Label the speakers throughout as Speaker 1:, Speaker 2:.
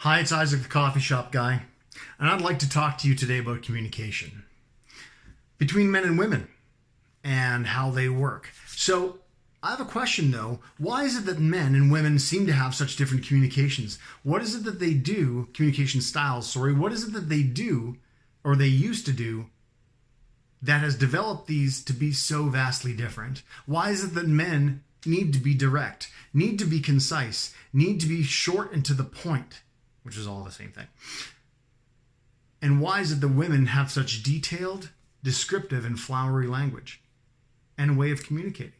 Speaker 1: Hi, it's Isaac, the coffee shop guy, and I'd like to talk to you today about communication between men and women and how they work. So, I have a question though. Why is it that men and women seem to have such different communications? What is it that they do, communication styles, sorry, what is it that they do or they used to do that has developed these to be so vastly different? Why is it that men need to be direct, need to be concise, need to be short and to the point, which is all the same thing? And why is it that women have such detailed, descriptive, and flowery language and a way of communicating?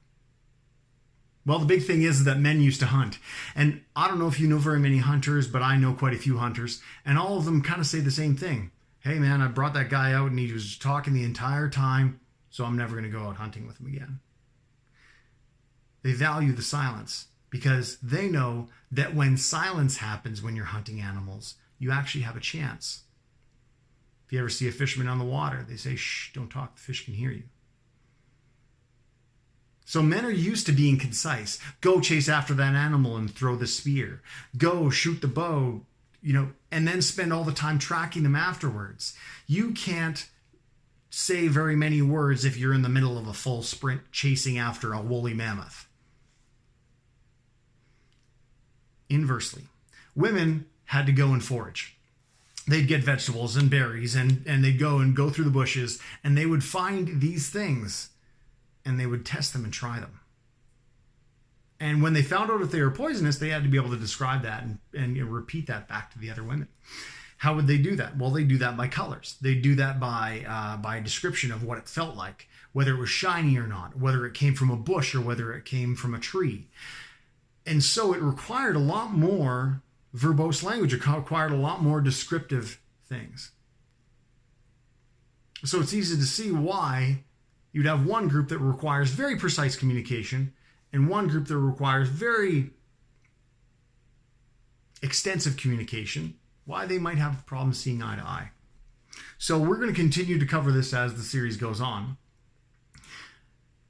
Speaker 1: Well, the big thing is that men used to hunt. And I don't know if you know very many hunters, but I know quite a few hunters. And all of them kind of say the same thing. Hey, man, I brought that guy out and he was talking the entire time, so I'm never going to go out hunting with him again. They value the silence because they know that when silence happens when you're hunting animals, you actually have a chance. If you ever see a fisherman on the water, they say, shh, don't talk, the fish can hear you. So men are used to being concise. Go chase after that animal and throw the spear. Go shoot the bow, and then spend all the time tracking them afterwards. You can't say very many words if you're in the middle of a full sprint chasing after a woolly mammoth. Inversely, women had to go and forage. They'd get vegetables and berries and they'd go through the bushes and they would find these things and they would test them and try them. And when they found out if they were poisonous, they had to be able to describe that and repeat that back to the other women. How would they do that? Well, they do that by colors. They do that by a description of what it felt like, whether it was shiny or not, whether it came from a bush or whether it came from a tree. And so it required a lot more verbose language. It required a lot more descriptive things. So it's easy to see why you'd have one group that requires very precise communication and one group that requires very extensive communication, why they might have problems seeing eye to eye. So we're going to continue to cover this as the series goes on.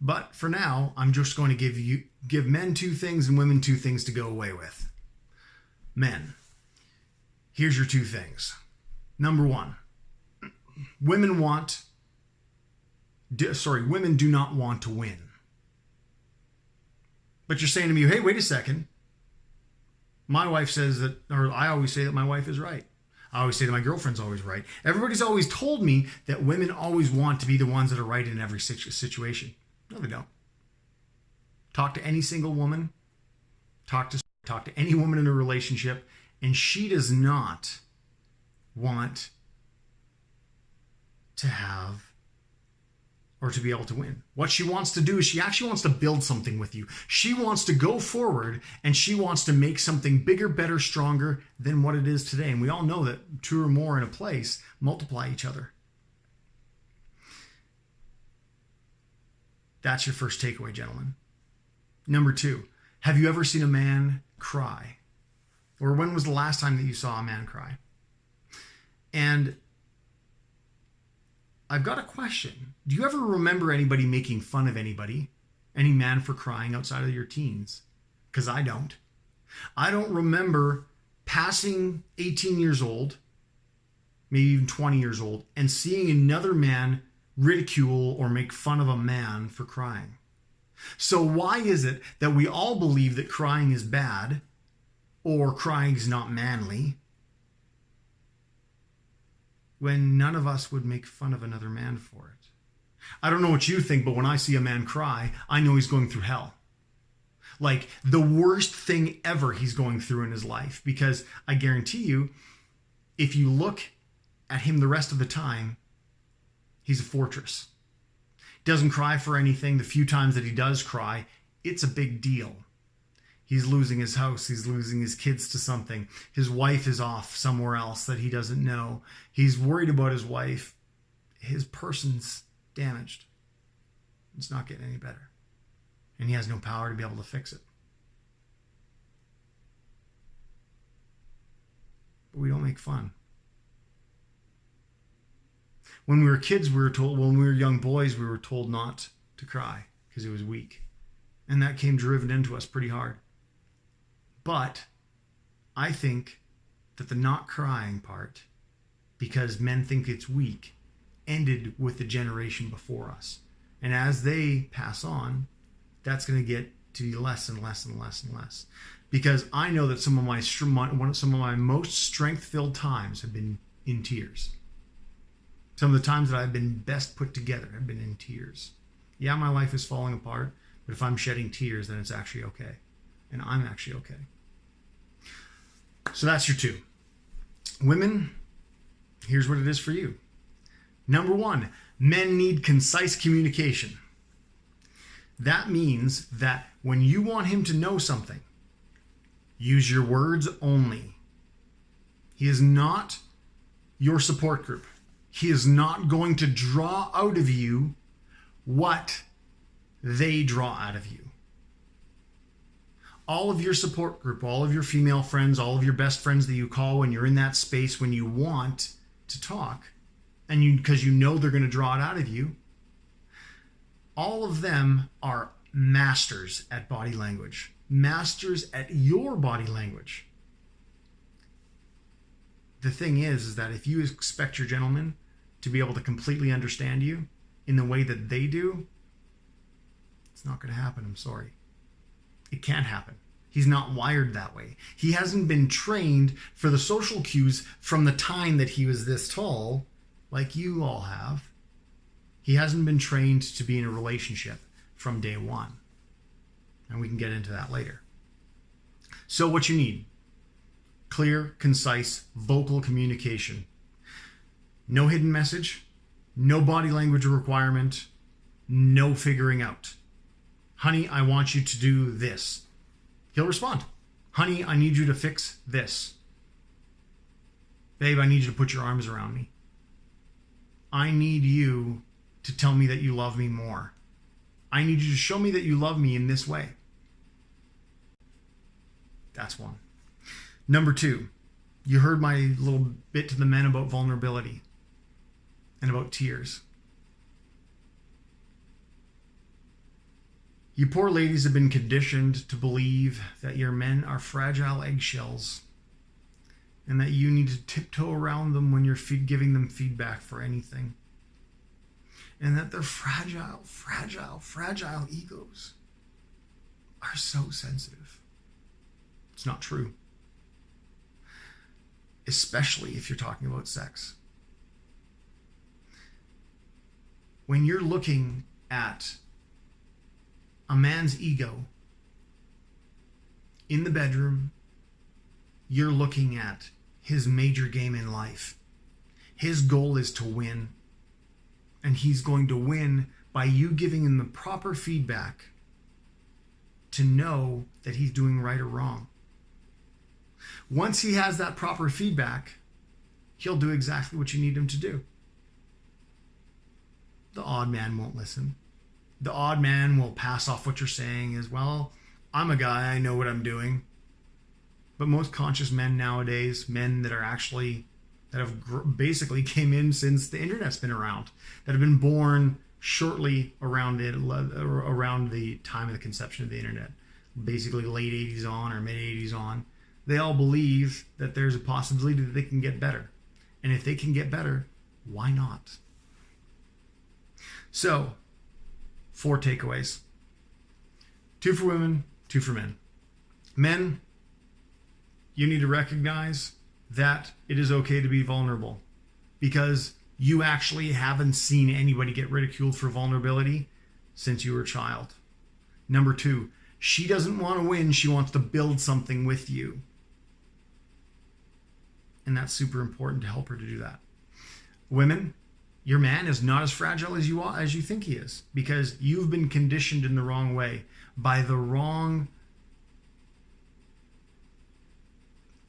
Speaker 1: But for now, I'm just going to give men two things and women two things to go away with. Men, here's your two things. Number one, women do not want to win. But you're saying to me, hey, wait a second. My wife says that, or I always say that my wife is right. I always say that my girlfriend's always right. Everybody's always told me that women always want to be the ones that are right in every situation. No, they don't. Talk to any single woman. Talk to any woman in a relationship, and she does not want to have or to be able to win. What she wants to do is she actually wants to build something with you. She wants to go forward and she wants to make something bigger, better, stronger than what it is today. And we all know that two or more in a place multiply each other. That's your first takeaway, gentlemen. Number two, have you ever seen a man cry? Or when was the last time that you saw a man cry? And I've got a question. Do you ever remember anybody making fun of anybody, any man for crying outside of your teens? Because I don't. I don't remember passing 18 years old, maybe even 20 years old, and seeing another man ridicule or make fun of a man for crying. So why is it that we all believe that crying is bad or crying is not manly when none of us would make fun of another man for it? I don't know what you think, but when I see a man cry, I know he's going through hell. Like the worst thing ever he's going through in his life. Because I guarantee you, if you look at him the rest of the time, he's a fortress. Doesn't cry for anything. The few times that he does cry, it's a big deal. He's losing his house. He's losing his kids to something. His wife is off somewhere else that he doesn't know. He's worried about his wife. His person's damaged. It's not getting any better. And he has no power to be able to fix it. But we don't make fun. When we were kids, when we were young boys, we were told not to cry because it was weak. And that came driven into us pretty hard. But I think that the not crying part, because men think it's weak, ended with the generation before us. And as they pass on, that's going to get to be less and less and less and less. Because I know that some of my most strength-filled times have been in tears. Some of the times that I've been best put together have been in tears. Yeah, my life is falling apart, but if I'm shedding tears, then it's actually okay. And I'm actually okay. So that's your 2. Women, here's what it is for you. Number 1, men need concise communication. That means that when you want him to know something, use your words only. He is not your support group. He is not going to draw out of you what they draw out of you. All of your support group, all of your female friends, all of your best friends that you call when you're in that space when you want to talk, and because you know they're going to draw it out of you, all of them are masters at body language, masters at your body language. The thing is that if you expect your gentleman to be able to completely understand you in the way that they do, it's not going to happen. I'm sorry. It can't happen. He's not wired that way. He hasn't been trained for the social cues from the time that he was this tall, like you all have. He hasn't been trained to be in a relationship from day one. And we can get into that later. So what you need: clear, concise, vocal communication. No hidden message, no body language requirement, no figuring out. Honey, I want you to do this. He'll respond. Honey, I need you to fix this. Babe, I need you to put your arms around me. I need you to tell me that you love me more. I need you to show me that you love me in this way. That's 1. Number 2, you heard my little bit to the men about vulnerability and about tears. You poor ladies have been conditioned to believe that your men are fragile eggshells and that you need to tiptoe around them when you're giving them feedback for anything. And that their fragile egos are so sensitive. It's not true. Especially if you're talking about sex. When you're looking at a man's ego in the bedroom, you're looking at his major game in life. His goal is to win. And he's going to win by you giving him the proper feedback to know that he's doing right or wrong. Once he has that proper feedback, he'll do exactly what you need him to do. The odd man won't listen. The odd man will pass off what you're saying as, well, I'm a guy, I know what I'm doing. But most conscious men nowadays, men that are actually, that have basically came in since the internet's been around, that have been born shortly around the time of the conception of the internet, basically late 80s on or mid 80s on, they all believe that there's a possibility that they can get better. And if they can get better, why not? So, 4 takeaways. 2 for women, 2 for men. Men, you need to recognize that it is okay to be vulnerable, because you actually haven't seen anybody get ridiculed for vulnerability since you were a child. Number 2, she doesn't want to win. She wants to build something with you. And that's super important to help her to do that. Women, your man is not as fragile as you think he is, because you've been conditioned in the wrong way by the wrong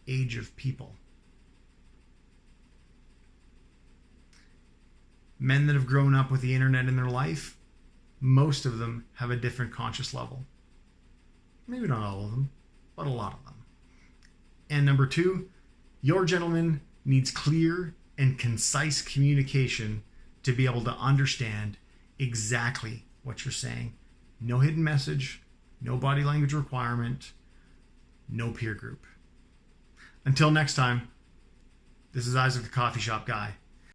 Speaker 1: age of people. Men that have grown up with the internet in their life, most of them have a different conscious level. Maybe not all of them, but a lot of them. And number 2, your gentleman needs clear and concise communication to be able to understand exactly what you're saying. No hidden message, no body language requirement, no peer group. Until next time, This is Isaac the Coffee Shop Guy.